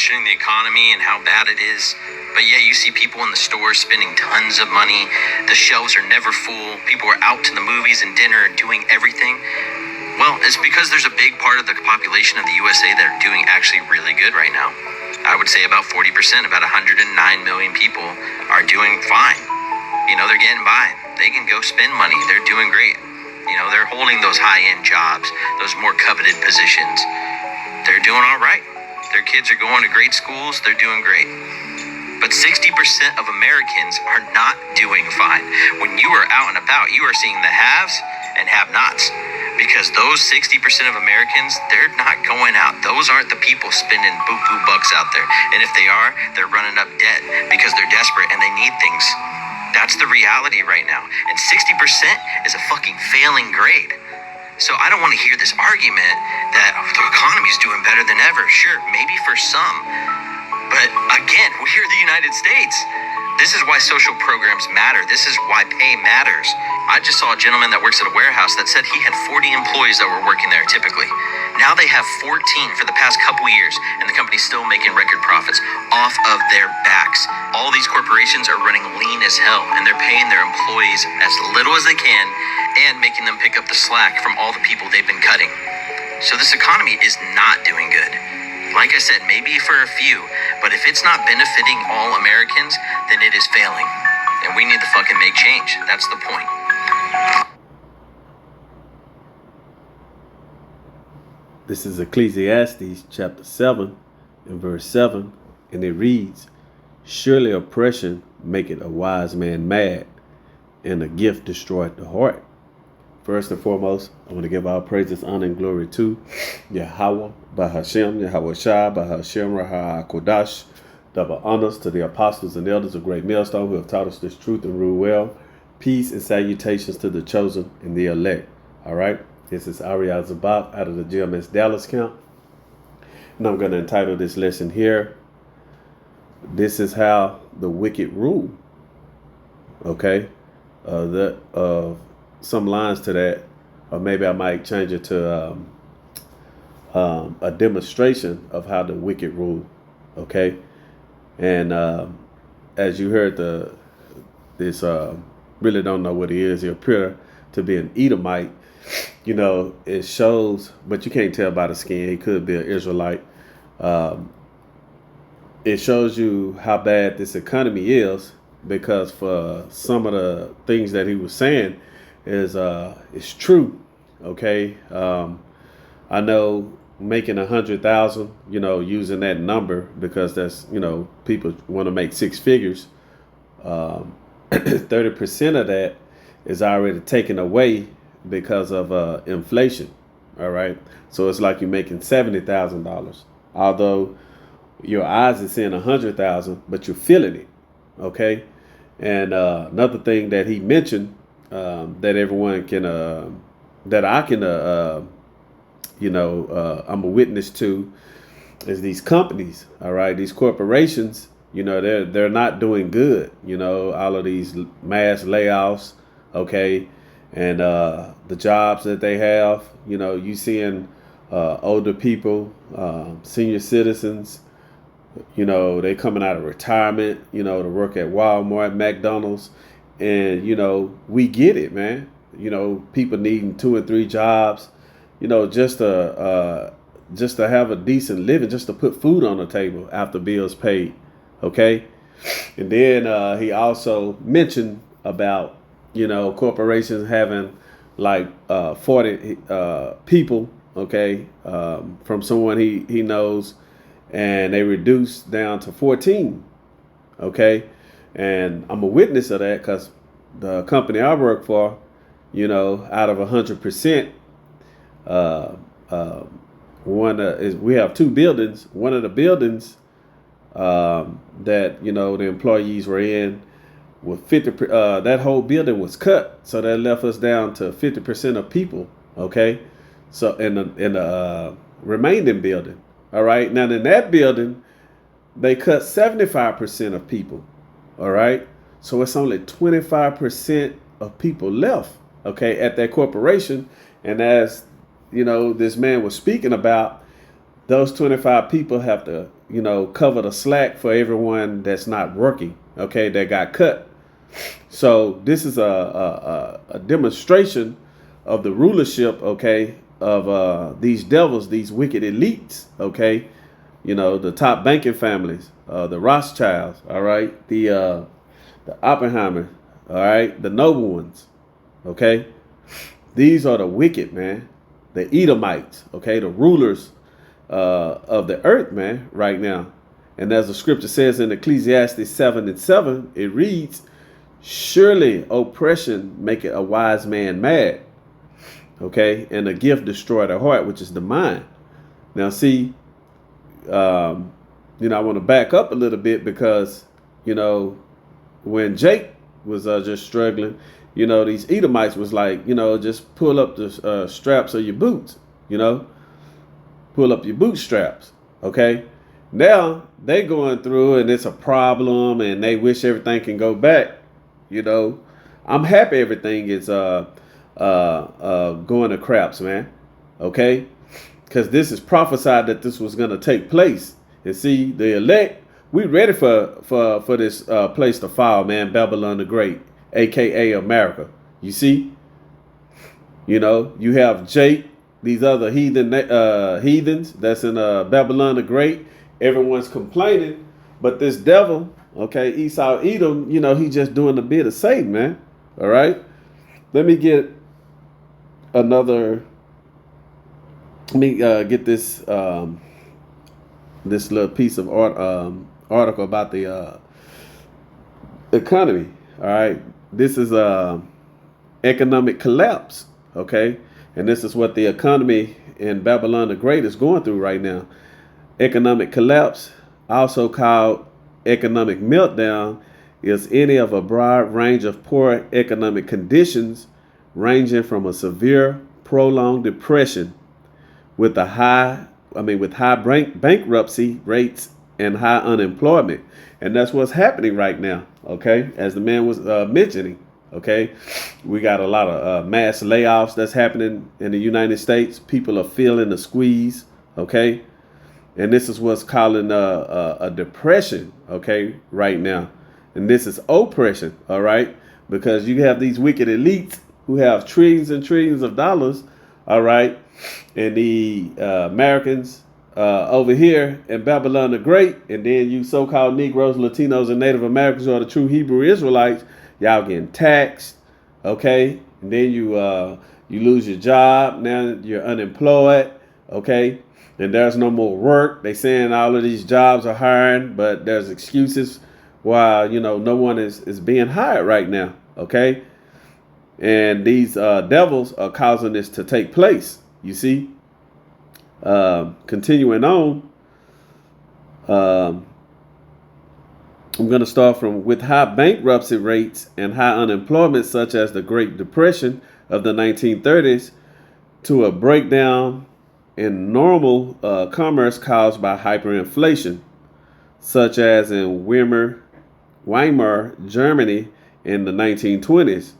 questioning the economy and how bad it is. But yet you see people in the stores spending tons of money. The shelves are never full. People are out to the movies and dinner and doing everything. Well, it's because there's a big part of the population of the USA that are doing actually really good right now. I would say about 40%, about 109 million people are doing fine. You know, they're getting by. They can go spend money. They're doing great. You know, they're holding those high-end jobs, those more coveted positions. They're doing all right. Their kids are going to great schools. They're doing great. But 60% of Americans are not doing fine. When you are out and about, you are seeing the haves and have-nots. Because those 60% of Americans, they're not going out. Those aren't the people spending buku bucks out there. And if they are, they're running up debt because they're desperate and they need things. That's the reality right now. And 60% is a fucking failing grade. So I don't want to hear this argument that the economy's doing better than ever. Sure, maybe for some. But again, we're the United States. This is why social programs matter. This is why pay matters. I just saw a gentleman that works at a warehouse that said he had 40 employees that were working there typically. Now they have 14 for the past couple years, and the company's still making record profits off of their backs. All these corporations are running lean as hell, and they're paying their employees as little as they can and making them pick up the slack from all the people they've been cutting. So this economy is not doing good. Like I said, maybe for a few, but if it's not benefiting all Americans, then it is failing. And we need to fucking make change. That's the point. This is Ecclesiastes chapter 7 and verse 7, and it reads, "Surely oppression maketh a wise man mad, and a gift destroyeth the heart." First and foremost, I want to give our praises, honor, and glory to Yahweh, Bahashem, Yahweh Shai, Bahashem, Raha Kodash. Double honors to the apostles and elders of Great Millstone who have taught us this truth and rule well. Peace and salutations to the chosen and the elect. All right, this is Ariel Zabak out of the GMS Dallas camp. And I'm going to entitle this lesson here, "This is how the wicked rule." Okay, some lines to that, or maybe I might change it to a demonstration of how the wicked rule. Okay, and as you heard, this really don't know what he is. He appear to be an Edomite. You know, it shows, but you can't tell by the skin. He could be an Israelite. It shows you how bad this economy is, because for some of the things that he was saying is it's true. Okay, I know making 100,000, you know, using that number because that's, you know, people want to make six figures. 30% of that is already taken away because of inflation. All right, so it's like you're making $70,000, although your eyes is seeing 100,000, but you're feeling it. Okay, and another thing that he mentioned, that everyone can, that I can, I'm a witness to, is these companies. All right, these corporations, you know, they're not doing good. You know, all of these mass layoffs. Okay, and the jobs that they have. You know, you seeing older people, senior citizens. You know, they coming out of retirement. You know, to work at Walmart, McDonald's. And, you know, we get it, man. You know, people needing 2 and 3 jobs, you know, just to have a decent living, just to put food on the table after bills paid. Okay. And then he also mentioned about, you know, corporations having like 40 people, okay, from someone he knows, and they reduced down to 14. Okay. And I'm a witness of that because the company I work for, you know, out of 100%, we have 2 buildings. One of the buildings that, you know, the employees were in, with 50, that whole building was cut, so that left us down to 50% of people. Okay, so in the remaining building, all right. Now in that building, they cut 75% of people. All right. So it's only 25% of people left, okay, at that corporation. And as, you know, this man was speaking about, those 25 people have to, cover the slack for everyone that's not working, okay, that got cut. So this is a demonstration of the rulership, okay, of these devils, these wicked elites, okay, the top banking families, the Rothschilds, all right, the Oppenheimer, all right, the noble ones, okay. These are the wicked, man, the Edomites, okay, the rulers of the earth, man, right now. And as the scripture says in Ecclesiastes 7:7, it reads, surely oppression maketh a wise man mad, okay, and a gift destroy the heart, which is the mind. Now, see, I want to back up a little bit because, when Jake was just struggling, these Edomites was like, just pull up the straps of your boots, pull up your bootstraps, okay? Now they going through and it's a problem and they wish everything can go back, I'm happy everything is going to craps, man, okay? Because this is prophesied that this was going to take place. And see, the elect, we ready for this place to fall, man, Babylon the Great, a.k.a. America. You see? You have Jake, these other heathens that's in Babylon the Great. Everyone's complaining. But this devil, okay, Esau Edom, he just doing a bit of Satan, man. All right? Let me get this this little piece of article about the economy. All right, this is economic collapse. Okay, and this is what the economy in Babylon the Great is going through right now. Economic collapse, also called economic meltdown, is any of a broad range of poor economic conditions, ranging from a severe, prolonged depression with high bankruptcy rates and high unemployment. And that's what's happening right now, okay? As the man was mentioning, okay? We got a lot of mass layoffs that's happening in the United States. People are feeling the squeeze, okay? And this is what's calling a depression, okay, right now. And this is oppression, all right? Because you have these wicked elites who have trillions and trillions of dollars, all right? And the Americans over here in Babylon the Great, and then you so-called Negroes, Latinos, and Native Americans who are the true Hebrew Israelites, y'all getting taxed, okay? And then you lose your job. Now you're unemployed, okay? And there's no more work. They saying all of these jobs are hiring, but there's excuses why no one is being hired right now, okay? And these devils are causing this to take place. You see, continuing on, I'm going to start with high bankruptcy rates and high unemployment, such as the Great Depression of the 1930s, to a breakdown in normal commerce caused by hyperinflation, such as in Weimar, Germany in the 1920s.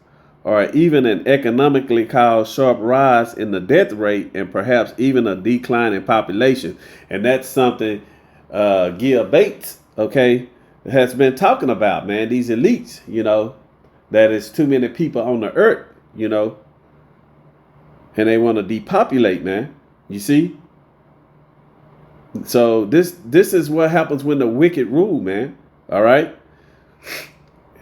Or even an economically caused sharp rise in the death rate and perhaps even a decline in population. And that's something Gil Bates, okay, has been talking about, man. These elites, that is too many people on the earth, and they want to depopulate, man. You see? So this is what happens when the wicked rule, man. All right?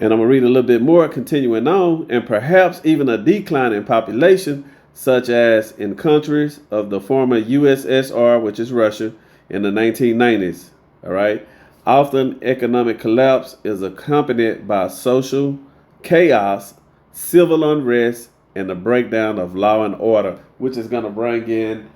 And I'm going to read a little bit more, continuing on, and perhaps even a decline in population, such as in countries of the former USSR, which is Russia, in the 1990s. All right. Often economic collapse is accompanied by social chaos, civil unrest, and the breakdown of law and order, which is going to bring in,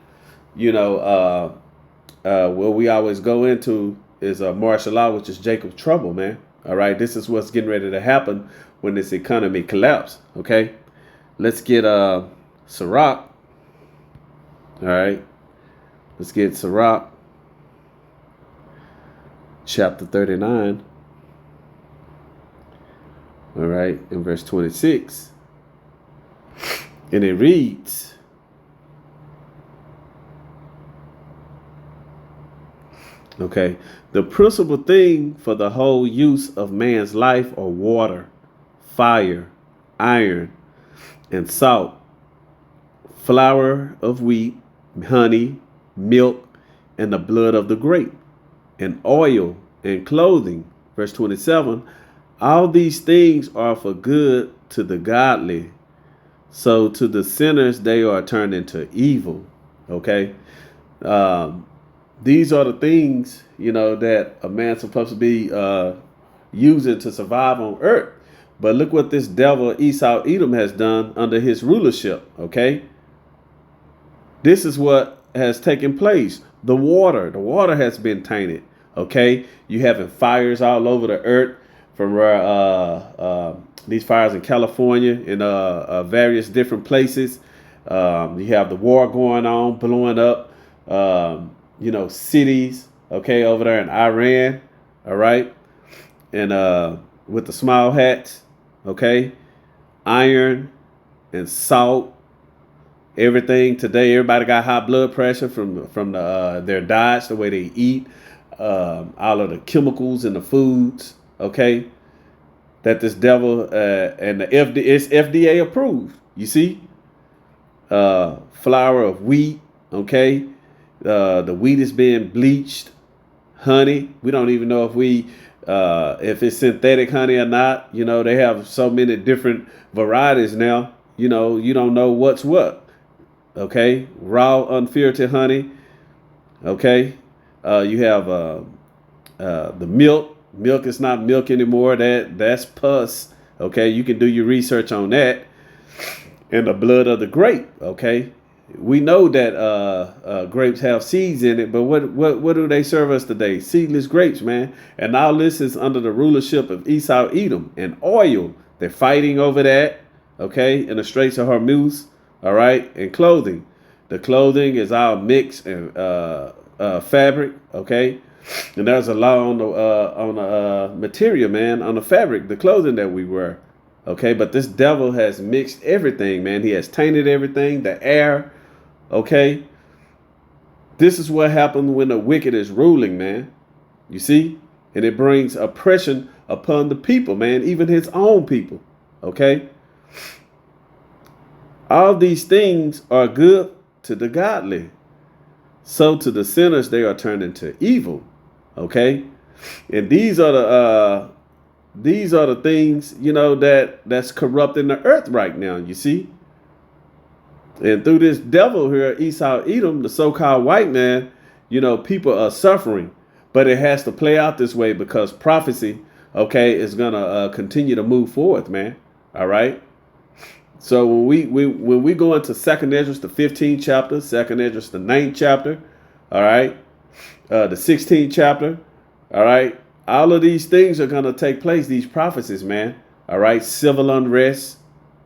what we always go into is martial law, which is Jacob's trouble, man. All right, this is what's getting ready to happen when this economy collapses, okay? Let's get Sirach. All right, let's get Sirach, chapter 39. All right, in verse 26. And it reads, Okay. The principal thing for the whole use of man's life are water, fire, iron, and salt, flour of wheat, honey, milk, and the blood of the grape, and oil and clothing. Verse 27. All these things are for good to the godly. So to the sinners, they are turned into evil. Okay. Um, these are the things, that a man's supposed to be using to survive on earth. But look what this devil Esau Edom has done under his rulership. Okay. This is what has taken place. The water has been tainted. Okay. You having fires all over the earth from where these fires in California and various different places. You have the war going on, blowing up, cities, okay, over there in Iran, all right, and with the small hats, okay, iron and salt, everything today. Everybody got high blood pressure from their diets, the way they eat, all of the chemicals in the foods, okay, that this devil and it's FDA approved. You see, flour of wheat, okay. The wheat is being bleached. Honey, we don't even know if it's synthetic honey or not. They have so many different varieties now. You don't know what's what. Okay, raw unfiltered honey. Okay, you have the milk. Milk is not milk anymore. That's pus. Okay, you can do your research on that. And the blood of the grape. Okay, we know that grapes have seeds in it, but what do they serve us today? Seedless grapes, man. And all this is under the rulership of Esau Edom. And oil, they're fighting over that, okay, in the Straits of Hormuz, all right, and clothing. The clothing is all mixed and fabric, okay, and there's a law on the material, man, on the fabric, the clothing that we wear. Okay, but this devil has mixed everything, man. He has tainted everything, the air. Okay, this is what happens when the wicked is ruling, man. You see, and it brings oppression upon the people, man, even his own people. Okay, all these things are good to the godly. So to the sinners, they are turned into evil. Okay, and these are the things, that's corrupting the earth right now, you see. And through this devil here, Esau Edom, the so-called white man, people are suffering. But it has to play out this way because prophecy, okay, is going to continue to move forward, man. All right. So when we go into 2nd Esdras, the 15th chapter, 2nd Esdras, the 9th chapter, all right, the 16th chapter, all right, all of these things are going to take place, these prophecies, man. All right. Civil unrest.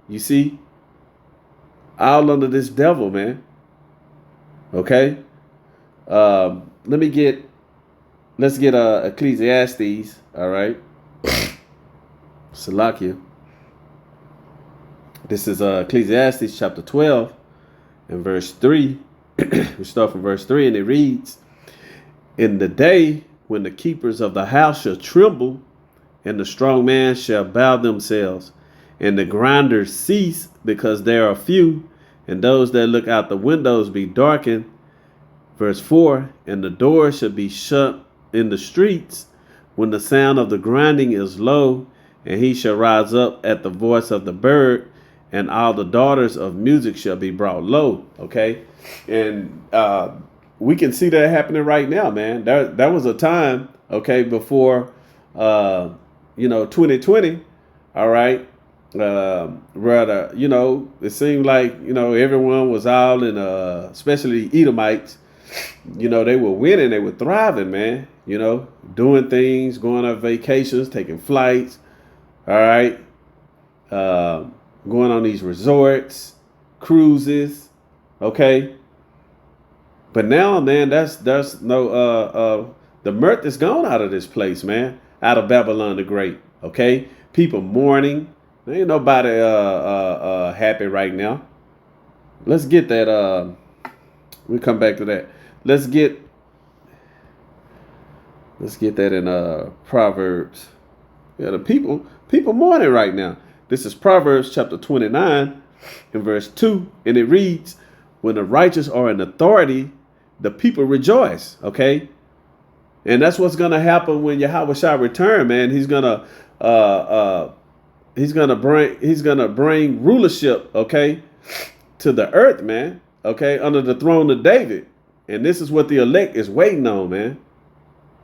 You see, all under this devil, man. Okay. Let's get Ecclesiastes. All right. Salakia. This is Ecclesiastes chapter 12 and verse 3. We start from verse 3 and it reads, "In the day when the keepers of the house shall tremble, and the strong man shall bow themselves, and the grinders cease because there are few, and those that look out the windows be darkened." Verse 4, "And the doors shall be shut in the streets when the sound of the grinding is low, and he shall rise up at the voice of the bird, and all the daughters of music shall be brought low." Okay, and we can see that happening right now, man. There was a time, okay, before 2020, all right, where it seemed like everyone was all in, especially Edomites, they were winning, they were thriving, man. Doing things, going on vacations, taking flights, all right, going on these resorts, cruises, okay. But now, man, there's no the mirth is gone out of this place, man. Out of Babylon the Great. Okay, people mourning. There ain't nobody happy right now. Let's get that. We'll come back to that. Let's get Let's get that in Proverbs. Yeah, the people mourning right now. This is Proverbs chapter 29 and verse 2, and it reads, when the righteous are in authority, the people rejoice. Okay? And that's what's gonna happen when Yahweh shall return, man. He's gonna bring rulership, okay, to the earth, man. Okay, under the throne of David. And this is what the elect is waiting on, man.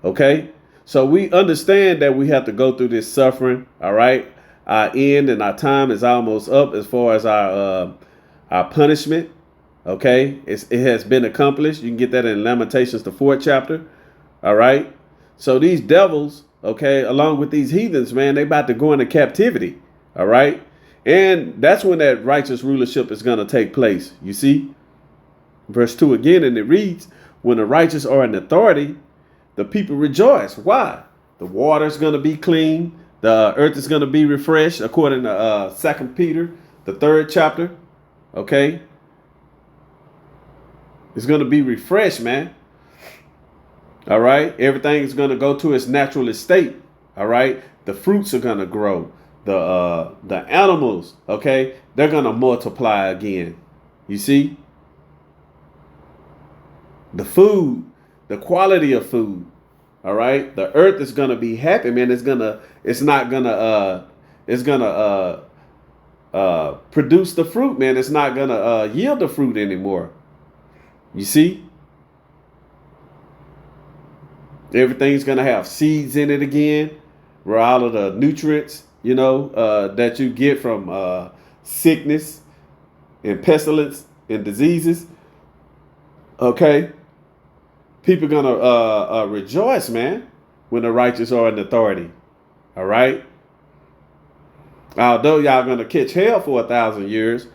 Okay? So we understand that we have to go through this suffering, all right? Our end and our time is almost up as far as our punishment. Okay? It has been accomplished. You can get that in Lamentations, the 4th chapter. All right? So these devils, okay, along with these heathens, man, they about to go into captivity. All right? And that's when that righteous rulership is going to take place. You see? Verse 2 again, and it reads, when the righteous are in authority, the people rejoice. Why? The water is going to be clean. The earth is going to be refreshed, according to 2 Peter, the 3rd chapter. Okay? It's going to be refreshed, man. All right? Everything is going to go to its natural estate. All right? The fruits are going to grow. The animals, okay, they're going to multiply again. You see? The food, the quality of food, all right? The earth is going to be happy, man. It's going to produce the fruit, man. It's not going to yield the fruit anymore. You see? Everything's going to have seeds in it again, where all of the nutrients, that you get from sickness and pestilence and diseases. Okay? People gonna rejoice, man, when the righteous are in authority. All right. Although y'all gonna catch hell for 1,000 years,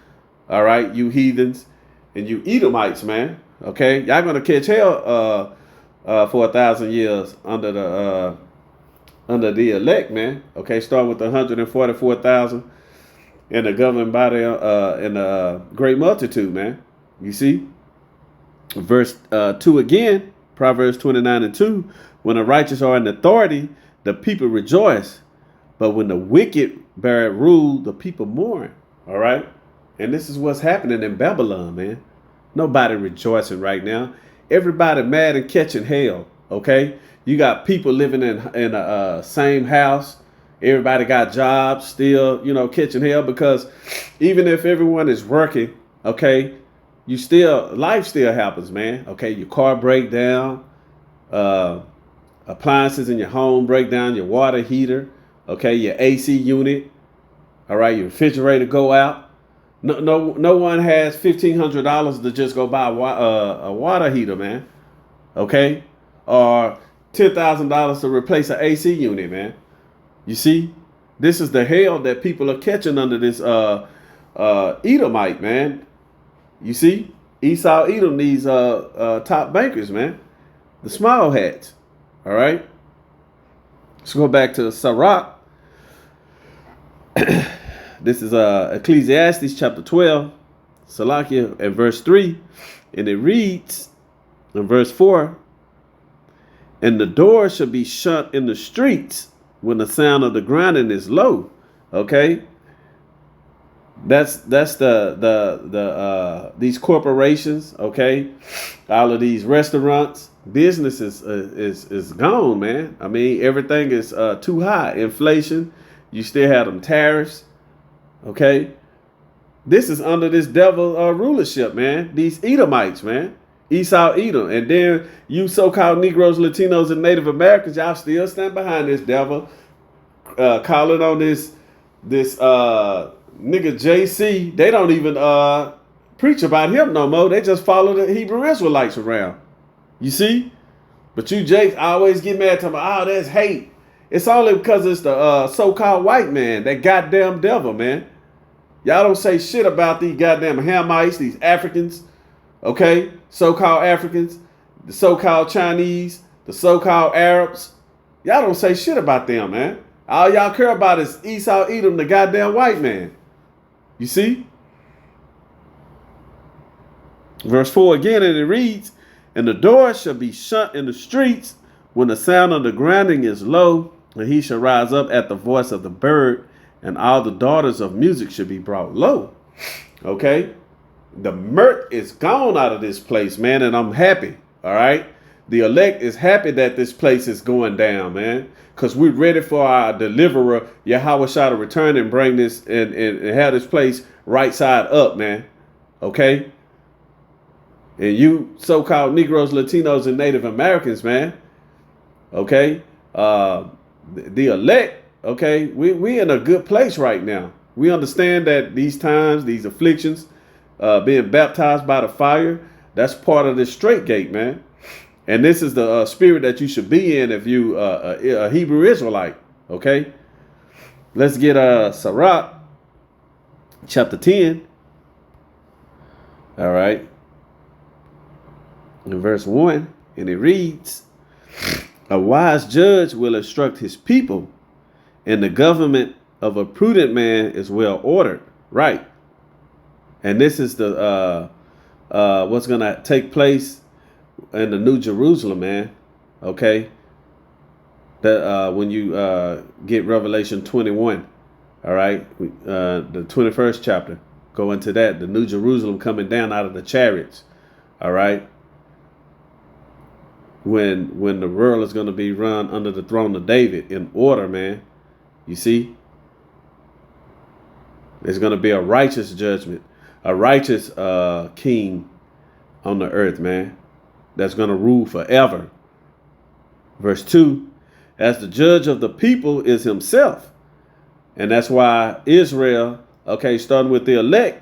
all right, you heathens and you Edomites, man. Okay, y'all gonna catch hell for 1,000 years under the elect, man. Okay, start with 144,000 and the governing body and the great multitude, man. You see, verse 2 again. Proverbs 29 and 2, when the righteous are in authority, the people rejoice. But when the wicked bear rule, the people mourn. All right? And this is what's happening in Babylon, man. Nobody rejoicing right now. Everybody mad and catching hell. Okay? You got people living in a same house. Everybody got jobs still, catching hell, because even if everyone is working, okay, life still happens, man. Okay, your car break down, appliances in your home break down, your water heater, okay, your AC unit, all right, your refrigerator go out. No one has $1,500 to just go buy a water heater, man. Okay, or $10,000 to replace an AC unit, man. You see, this is the hell that people are catching under this Edomite, man. You see, Esau Edom needs top bankers, man. The small hats. All right. Let's go back to Sirach. This is Ecclesiastes chapter 12, Salakia, and verse 3. And it reads in verse 4, and the door shall be shut in the streets when the sound of the grinding is low. Okay. That's these corporations, okay? All of these restaurants, businesses is gone, man. I mean, everything is too high. Inflation, you still have them tariffs, okay? This is under this devil rulership, man. These Edomites, man. Esau Edom. And then you so-called Negroes, Latinos, and Native Americans, y'all still stand behind this devil, calling on this nigga JC. They don't even preach about him no more. They just follow the Hebrew Israelites around. You see? But you Jakes always get mad to me. Oh, that's hate. It's only because it's the so-called white man, that goddamn devil, man. Y'all don't say shit about these goddamn Hamites, these Africans, okay? So-called Africans, the so-called Chinese, the so-called Arabs. Y'all don't say shit about them, man. All y'all care about is Esau Edom, the goddamn white man. You see? Verse 4 again, and it reads, and the door shall be shut in the streets when the sound of the grounding is low, and he shall rise up at the voice of the bird, and all the daughters of music should be brought low. Okay? The mirth is gone out of this place, man, and I'm happy. All right? The elect is happy that this place is going down, man, because we're ready for our deliverer, Yahweh Shah, to return and bring this and have this place right side up, man. Okay? And you so-called Negroes, Latinos, and Native Americans, man. Okay? The elect, okay, we in a good place right now. We understand that these times, these afflictions, being baptized by the fire, that's part of this straight gate, man. And this is the spirit that you should be in if you a Hebrew Israelite, okay? Let's get Sirach, chapter 10. All right. In verse 1, and it reads, a wise judge will instruct his people, and the government of a prudent man is well ordered. Right. And this is the what's going to take place in the New Jerusalem, man. Okay. That when you get Revelation 21, all right, the 21st chapter, go into that, the New Jerusalem coming down out of the chariots, all right. When the world is going to be run under the throne of David in order, man. You see? There's going to be a righteous judgment, a righteous king on the earth, man, that's going to rule forever. Verse 2, as the judge of the people is himself. And that's why Israel, okay, starting with the elect,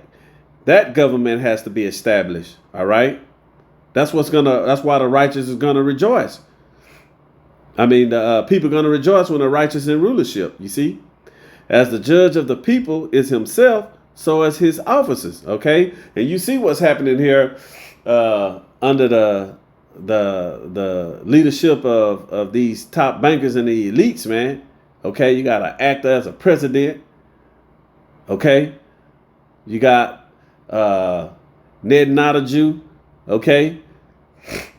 that government has to be established, all right? That's why the righteous is gonna rejoice. I mean, the people are gonna rejoice when the righteous in rulership. You see, as the judge of the people is himself, so as his officers. Okay, and you see what's happening here under the leadership of these top bankers and the elites, man. Okay, you got an actor as a president. Okay, you got Ned not a Jew. Okay.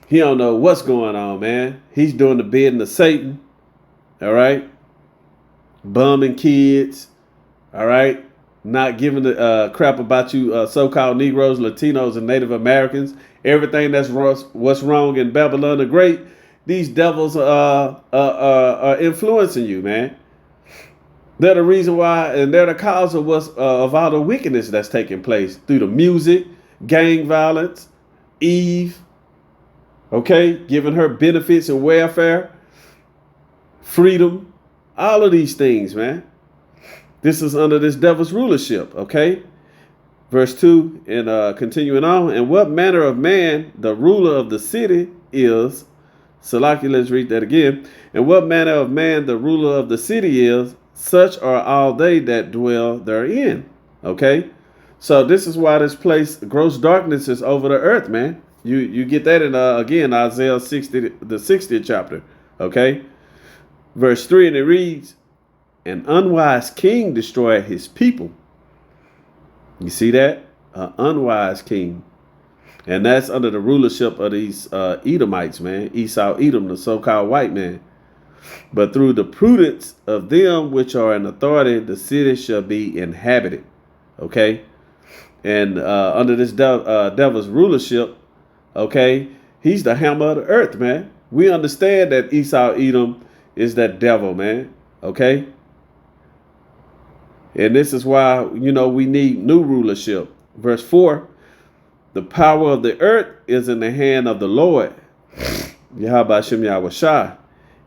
He don't know what's going on, man. He's doing the bidding of Satan. All right. Bumming kids. All right. Not giving a crap about you so-called Negroes, Latinos, and Native Americans. Everything that's what's wrong in Babylon the Great. These devils are influencing you, man. They're the reason why, and they're the cause of of all the wickedness that's taking place through the music, gang violence, Eve, okay, giving her benefits and welfare, freedom, all of these things, man. This is under this devil's rulership, okay? Verse 2, and continuing on, and what manner of man the ruler of the city is, Salaki, let's read that again. And what manner of man the ruler of the city is, such are all they that dwell therein, okay? So this is why this place, gross darkness is over the earth, man. You get that in, again, Isaiah 60, the 60th chapter, okay? Verse 3, and it reads, an unwise king destroyed his people. You see that? An unwise king. And that's under the rulership of these Edomites, man. Esau, Edom, the so-called white man. But through the prudence of them which are in authority, the city shall be inhabited, okay? And under this devil's rulership, okay, he's the hammer of the earth, man. We understand that Esau, Edom is that devil, man, okay? And this is why, we need new rulership. Verse 4, the power of the earth is in the hand of the Lord, Yahweh Hashem Yahweh Shah.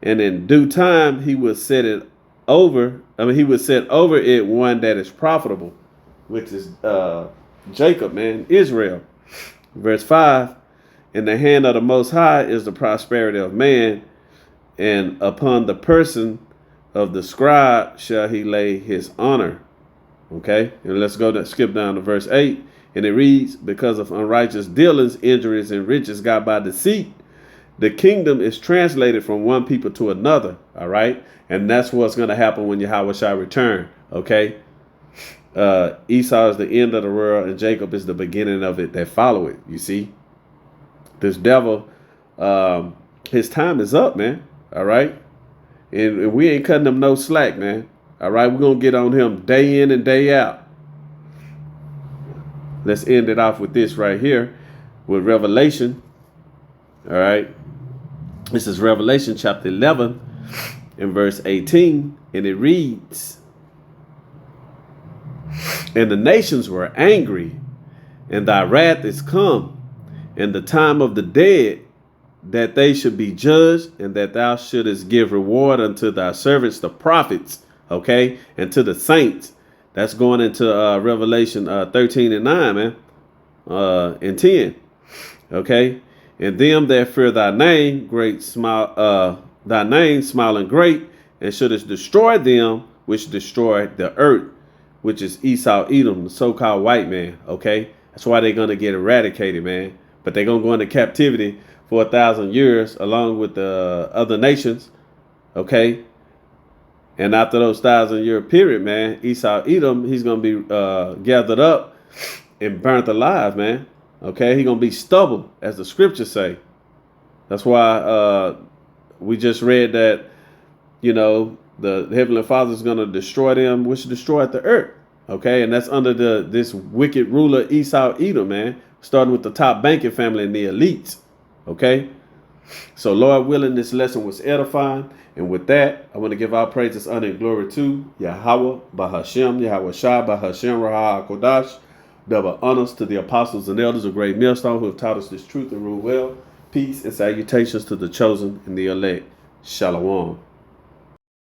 And in due time, he will set it over. He will set over it one that is profitable, which is Jacob, man, Israel. Verse 5, in the hand of the Most High is the prosperity of man, and upon the person of the scribe shall he lay his honor. Okay, and let's skip down to verse 8, and it reads, because of unrighteous dealings, injuries, and riches got by deceit, the kingdom is translated from one people to another. All right, and that's what's going to happen when Yahweh shall return. Okay, Esau is the end of the world, and Jacob is the beginning of it that follow it. You see, this devil, his time is up, man. All right. And we ain't cutting them no slack, man. All right. We're going to get on him day in and day out. Let's end it off with this right here with Revelation. All right. This is Revelation chapter 11 and verse 18. And it reads, "And the nations were angry, and thy wrath is come, and the time of the dead, that they should be judged, and that thou shouldest give reward unto thy servants, the prophets," okay, "and to the saints." That's going into Revelation 13 and 9, man, and 10, okay, "And them that fear thy name, thy name smiling great, and shouldest destroy them which destroy the earth," which is Esau, Edom, the so-called white man, okay? That's why they're going to get eradicated, man. But they're going to go into captivity for 1,000 years along with the other nations, okay? And after those 1,000-year period, man, Esau, Edom, he's going to be gathered up and burnt alive, man, okay? He's going to be stubble, as the scriptures say. That's why we just read that, you know, the Heavenly Father is going to destroy them, which destroyed the earth. Okay, and that's under this wicked ruler Esau, Edom, man, starting with the top banking family and the elites. Okay, so Lord willing, this lesson was edifying. And with that, I want to give our praises, honor, and glory to Yahweh, Bahashem, Yahweh Shai, Bahashem, Raha Kodash. Double honors to the apostles and elders of Great Millstone who have taught us this truth and rule well. Peace and salutations to the chosen and the elect. Shalom.